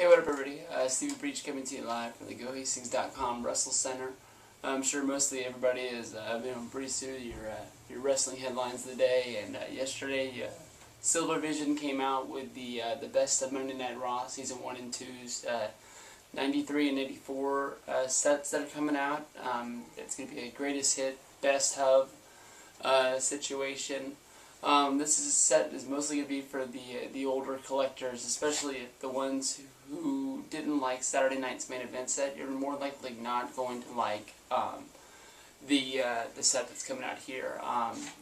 Hey, what up, everybody? Stevie Breach coming to you live from the GoHastings.com Wrestle Center. I'm sure mostly everybody is pretty soon your wrestling headlines of the day. And yesterday, Silver Vision came out with the best of Monday Night Raw season 1 and 2's 93 and 84 sets that are coming out. It's going to be a greatest hit, best of situation. This is a set is mostly going to be for the older collectors, especially the ones who didn't like Saturday night's main event set. You're more likely not going to like the set that's coming out here.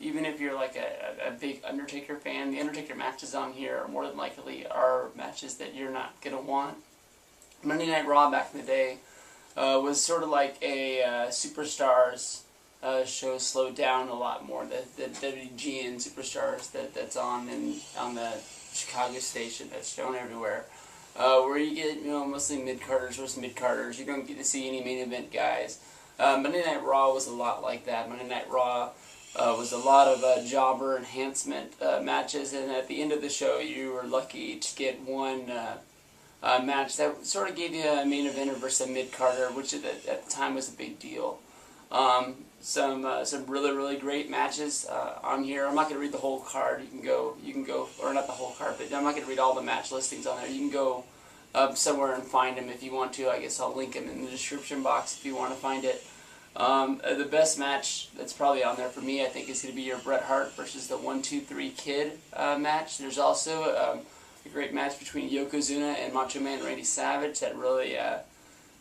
Even if you're like a big Undertaker fan, the Undertaker matches on here are more than likely are matches that you're not going to want. Monday Night Raw back in the day was sort of like a Superstars show, slowed down a lot more. The WGN Superstars that's on the Chicago station that's shown everywhere, where you get mostly mid-carders versus mid-carders. You don't get to see any main event guys. Monday Night Raw was a lot like that. Monday Night Raw was a lot of jobber enhancement matches, and at the end of the show you were lucky to get one match that sort of gave you a main eventer versus a mid-carder, which at the time was a big deal. Some really great matches on here. I'm not going to read the whole card. You can go, or not the whole card, but I'm not going to read all the match listings on there. You can go somewhere and find them if you want to. I guess I'll link them in the description box if you want to find it. The best match that's probably on there for me, I think, is going to be your Bret Hart versus the 1-2-3 Kid match. There's also a great match between Yokozuna and Macho Man Randy Savage that really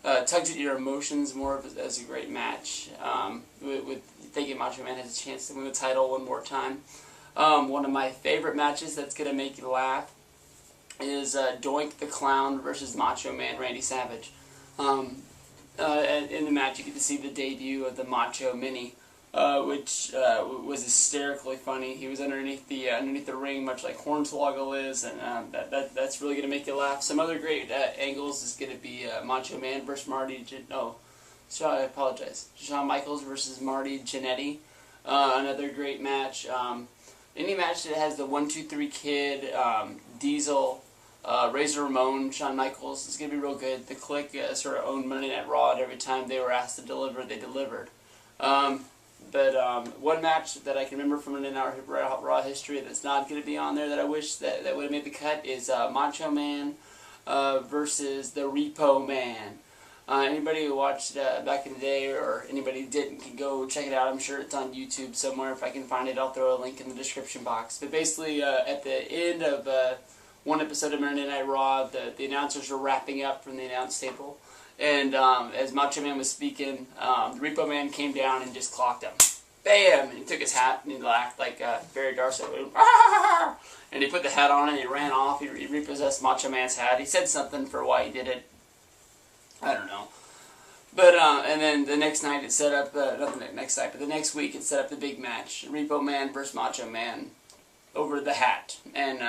tugs at your emotions more as a great match. With thinking Macho Man has a chance to win the title one more time. One of my favorite matches that's going to make you laugh is Doink the Clown versus Macho Man Randy Savage. In the match, you get to see the debut of the Macho Mini, which was hysterically funny. He was underneath the ring, much like Hornswoggle is, and that's really going to make you laugh. Some other great angles is going to be Macho Man versus I apologize. Shawn Michaels versus Marty Jannetty. Another great match. Any match that has the 1-2-3 Kid, Diesel, Razor Ramon, Shawn Michaels is going to be real good. The Clique sort of owned Monday Night Raw, and every time they were asked to deliver, they delivered. But one match that I can remember from Monday Night Raw history that's not going to be on there that I wish that would have made the cut is Macho Man versus the Repo Man. Anybody who watched back in the day, or anybody who didn't, can go check it out. I'm sure it's on YouTube somewhere. If I can find it, I'll throw a link in the description box. But basically, at the end of one episode of Monday Night Raw, the announcers were wrapping up from the announce table. And as Macho Man was speaking, the Repo Man came down and just clocked him. Bam! And he took his hat and he laughed like Barry Darcy. And he put the hat on and he ran off. He repossessed Macho Man's hat. He said something for why he did it. I don't know. But and then the next night it set up, not the next night, but the next week it set up the big match. Repo Man versus Macho Man over the hat, and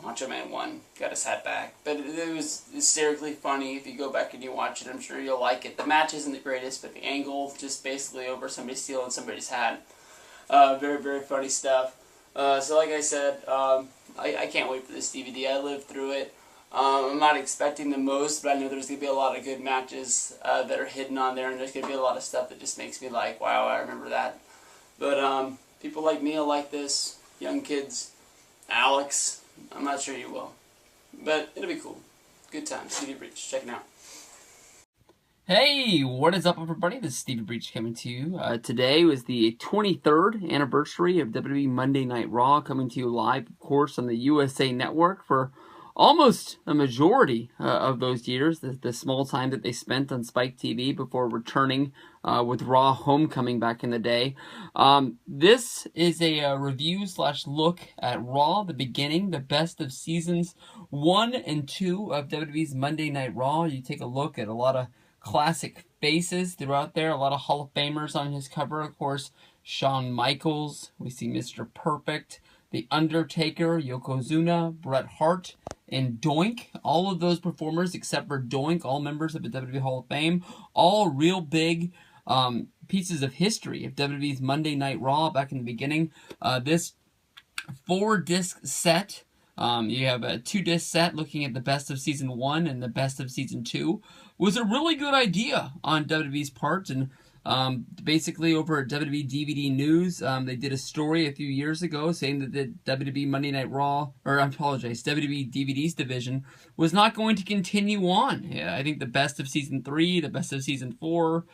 Macho Man won, got his hat back. But it was hysterically funny. If you go back and you watch it, I'm sure you'll like it. The match isn't the greatest, but the angle, just basically over somebody stealing somebody's hat, very funny stuff. So like I said, I can't wait for this DVD. I lived through it. I'm not expecting the most, but I know there's going to be a lot of good matches that are hidden on there, and there's going to be a lot of stuff that just makes me like, wow, I remember that. But people like me will like this. Young kids, Alex, I'm not sure you will. But it'll be cool. Good time. Stevie Breach. Check it out. Hey, what is up, everybody? This is Stevie Breach coming to you. Today was the 23rd anniversary of WWE Monday Night Raw, coming to you live, of course, on the USA Network for almost a majority of those years, the small time that they spent on Spike TV before returning with Raw Homecoming back in the day. This is a review/look at Raw, the beginning, the best of seasons 1 and 2 of WWE's Monday Night Raw. You take a look at a lot of classic faces throughout there, a lot of Hall of Famers on his cover, of course. Shawn Michaels, we see Mr. Perfect, The Undertaker, Yokozuna, Bret Hart, and Doink. All of those performers, except for Doink, all members of the WWE Hall of Fame, all real big pieces of history of WWE's Monday Night Raw back in the beginning. This 4-disc set You have a 2-disc set looking at the best of season 1 and the best of season 2. Was a really good idea on WWE's part, and basically over at WWE DVD News, they did a story a few years ago saying that the WWE Monday Night Raw, or I apologize, WWE DVD's division was not going to continue on. Yeah, I think the best of season 3, the best of season 4,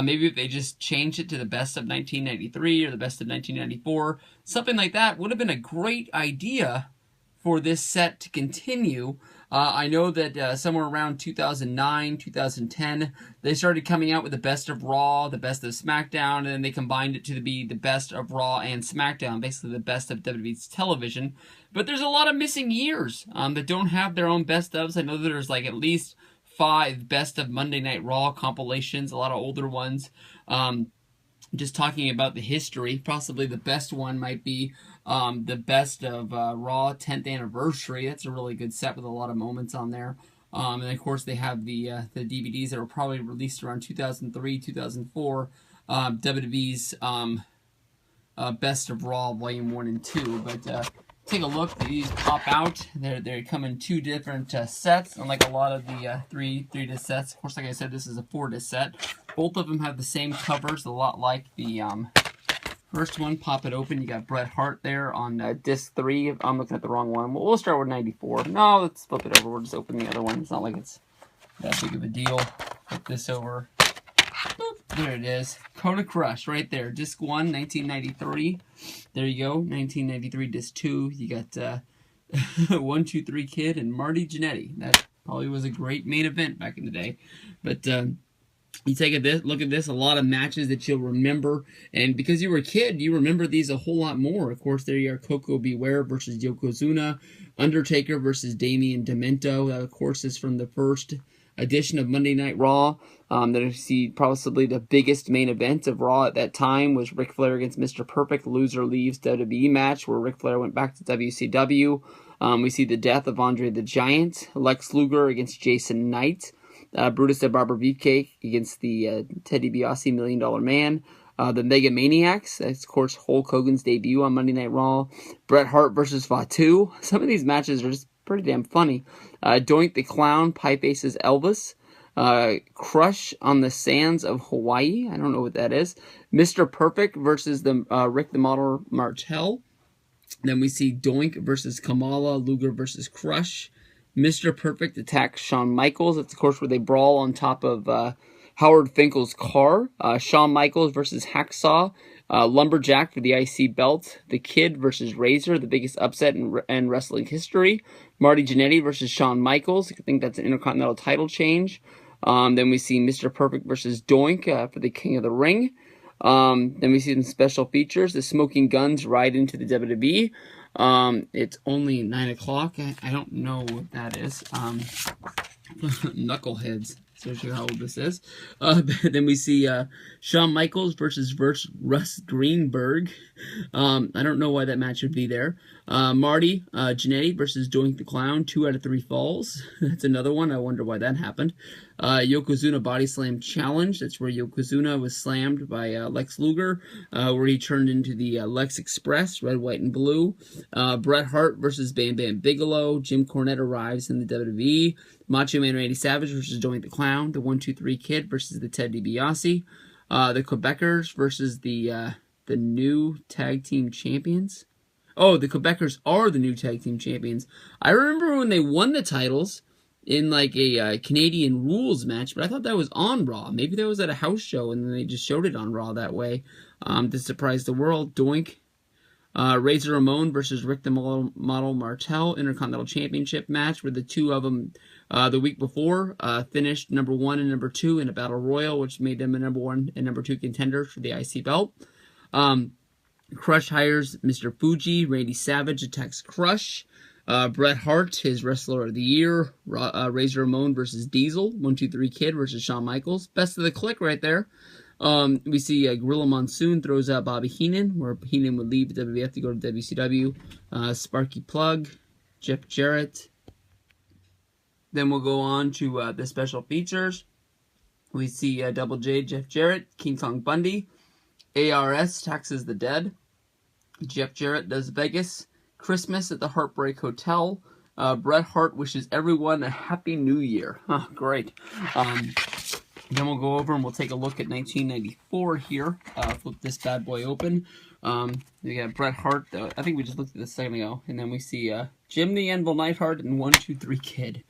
maybe if they just changed it to the best of 1993 or the best of 1994, something like that would have been a great idea for this set to continue. I know that somewhere around 2009, 2010, they started coming out with the best of Raw, the best of SmackDown, and then they combined it to be the best of Raw and SmackDown, basically the best of WWE's television. But there's a lot of missing years that don't have their own best ofs. I know that there's like at least 5 best of Monday Night Raw compilations, a lot of older ones. Just talking about the history, possibly the best one might be the best of Raw 10th anniversary. That's a really good set with a lot of moments on there. And of course they have the DVDs that were probably released around 2003, 2004. WWE's Best of Raw Volume 1 and 2. But take a look. These pop out. They come in 2 different sets, unlike a lot of the 3-disc sets. Of course, like I said, this is a 4-disc set. Both of them have the same covers, a lot like the first one. Pop it open. You got Bret Hart there on disc 3. I'm looking at the wrong one. We'll start with 94. No, let's flip it over. We'll just open the other one. It's not like it's that big of a deal. Flip this over. Boop. There it is. Kona Crush right there. Disc 1, 1993. There you go. 1993, disc 2. You got 1, 2, 3 Kid and Marty Jannetty. That probably was a great main event back in the day. But you take a look at this, a lot of matches that you'll remember. And because you were a kid, you remember these a whole lot more. Of course, there you are, Koko Beware versus Yokozuna. Undertaker versus Damien Demento. That, of course, is from the first edition of Monday Night Raw. That I see possibly the biggest main event of Raw at that time was Ric Flair against Mr. Perfect. Loser leaves WWE match where Ric Flair went back to WCW. We see the death of Andre the Giant. Lex Luger against Jason Knight. Brutus the Barber Beefcake against the Ted DiBiase $1 Million Man. The Mega Maniacs. That's, of course, Hulk Hogan's debut on Monday Night Raw. Bret Hart versus Fatu. Some of these matches are just pretty damn funny. Doink the Clown, Pipe Aces Elvis. Crush on the Sands of Hawaii. I don't know what that is. Mr. Perfect versus the Rick the Model Martel. Then we see Doink versus Kamala. Luger versus Crush. Mr. Perfect attacks Shawn Michaels. That's, of course, where they brawl on top of Howard Finkel's car. Shawn Michaels versus Hacksaw. Lumberjack for the IC belt. The Kid versus Razor, the biggest upset in wrestling history. Marty Jannetty versus Shawn Michaels. I think that's an Intercontinental title change. Then we see Mr. Perfect versus Doink for the King of the Ring. Then we see some special features. The Smoking Guns ride into the WWE. It's only 9 o'clock. I don't know what that is. Knuckleheads. So show you how old this is. Then we see Shawn Michaels versus Russ Greenberg. I don't know why that match would be there. Marty Jannetty versus Doink the Clown. 2 out of 3 falls. That's another one. I wonder why that happened. Yokozuna Body Slam Challenge. That's where Yokozuna was slammed by Lex Luger, where he turned into the Lex Express, red, white, and blue. Bret Hart versus Bam Bam Bigelow. Jim Cornette arrives in the WWE. Macho Man Randy Savage versus Doink the Clown. The 1, 2, 3 Kid versus the Ted DiBiase. The Quebecers versus the new tag team champions. Oh, the Quebecers are the new tag team champions. I remember when they won the titles in like a Canadian Rules match, but I thought that was on Raw. Maybe that was at a house show and then they just showed it on Raw that way to surprise the world. Doink. Razor Ramon versus Rick the Model Martel Intercontinental Championship match, where the two of them the week before finished number 1 and number 2 in a battle royal, which made them a number 1 and number 2 contenders for the IC belt. Crush hires Mr. Fuji. Randy Savage attacks Crush. Bret Hart, his Wrestler of the Year. Razor Ramon versus Diesel. 1, 2, 3 Kid versus Shawn Michaels. Best of the Click right there. We see Gorilla Monsoon throws out Bobby Heenan, where Heenan would leave WWF to go to WCW. Sparky Plug, Jeff Jarrett. Then we'll go on to the special features. We see Double J, Jeff Jarrett, King Kong Bundy. ARS taxes the dead. Jeff Jarrett does Vegas. Christmas at the Heartbreak Hotel. Bret Hart wishes everyone a Happy New Year. Huh, great. Then we'll go over and we'll take a look at 1994 here. Flip this bad boy open. We got Bret Hart. I think we just looked at this a second ago. And then we see Jim the Anvil Neidhart and 1-2-3 Kid.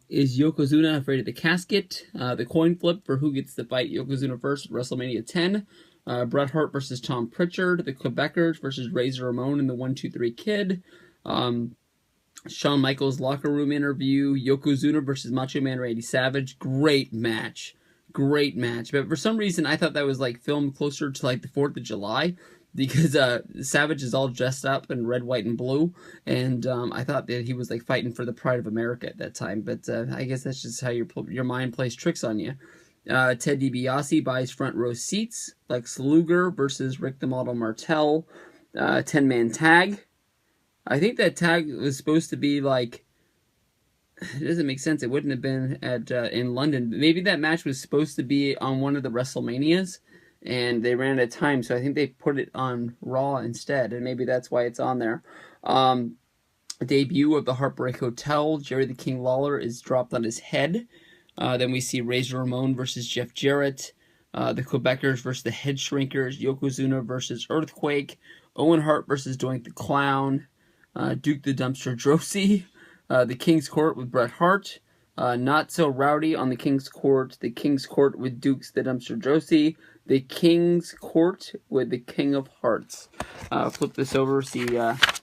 Is Yokozuna afraid of the casket? The coin flip for who gets to fight Yokozuna first at WrestleMania 10. Bret Hart versus Tom Pritchard. The Quebecers versus Razor Ramon and the 1-2-3 Kid. Shawn Michaels locker room interview. Yokozuna versus Macho Man Randy Savage. Great match. Great match. But for some reason, I thought that was like filmed closer to like the 4th of July. Because Savage is all dressed up in red, white, and blue, and I thought that he was like fighting for the pride of America at that time. But I guess that's just how your mind plays tricks on you. Ted DiBiase buys front row seats. Lex Luger versus Rick the Model Martel. 10-man tag. I think that tag was supposed to be like. It doesn't make sense. It wouldn't have been at in London. Maybe that match was supposed to be on one of the WrestleManias. And they ran out of time, so I think they put it on Raw instead, and maybe that's why it's on there. Debut of the Heartbreak Hotel. Jerry the King Lawler is dropped on his head. Then we see Razor Ramon versus Jeff Jarrett. The Quebecers versus the Head Shrinkers. Yokozuna versus Earthquake. Owen Hart versus Doink the Clown. Duke the Dumpster Drosy. The King's Court with Bret Hart. Not So Rowdy on the King's Court. The King's Court with Dukes the Dumpster Drosy. The King's Court with the King of Hearts. Flip this over, see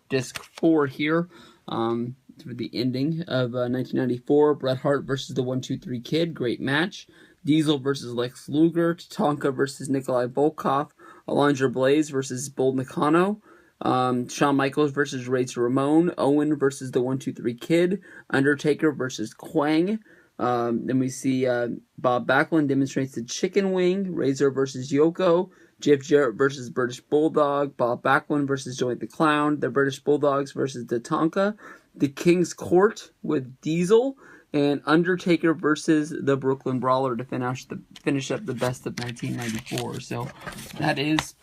disc 4 here for the ending of 1994. Bret Hart versus the 1-2-3 Kid, great match. Diesel versus Lex Luger. Tatanka versus Nikolai Volkov. Alundra Blaze versus Bull Nakano. Shawn Michaels versus Razor Ramon. Owen versus the 1-2-3 Kid. Undertaker versus Quang. Then we see Bob Backlund demonstrates the chicken wing. Razor versus Yoko. Jeff Jarrett versus British Bulldog. Bob Backlund versus Joint the Clown. The British Bulldogs versus Tatanka. The King's Court with Diesel. And Undertaker versus the Brooklyn Brawler to finish up the best of 1994. So that is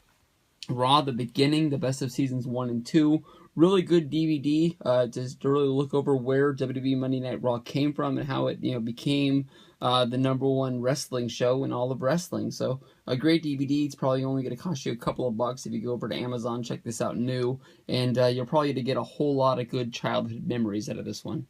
Raw, the beginning, the best of seasons 1 and 2. Really good DVD just to really look over where WWE Monday Night Raw came from and how it became the #1 wrestling show in all of wrestling. So a great DVD. It's probably only going to cost you a couple of bucks if you go over to Amazon, check this out new, and you're probably going to get a whole lot of good childhood memories out of this one.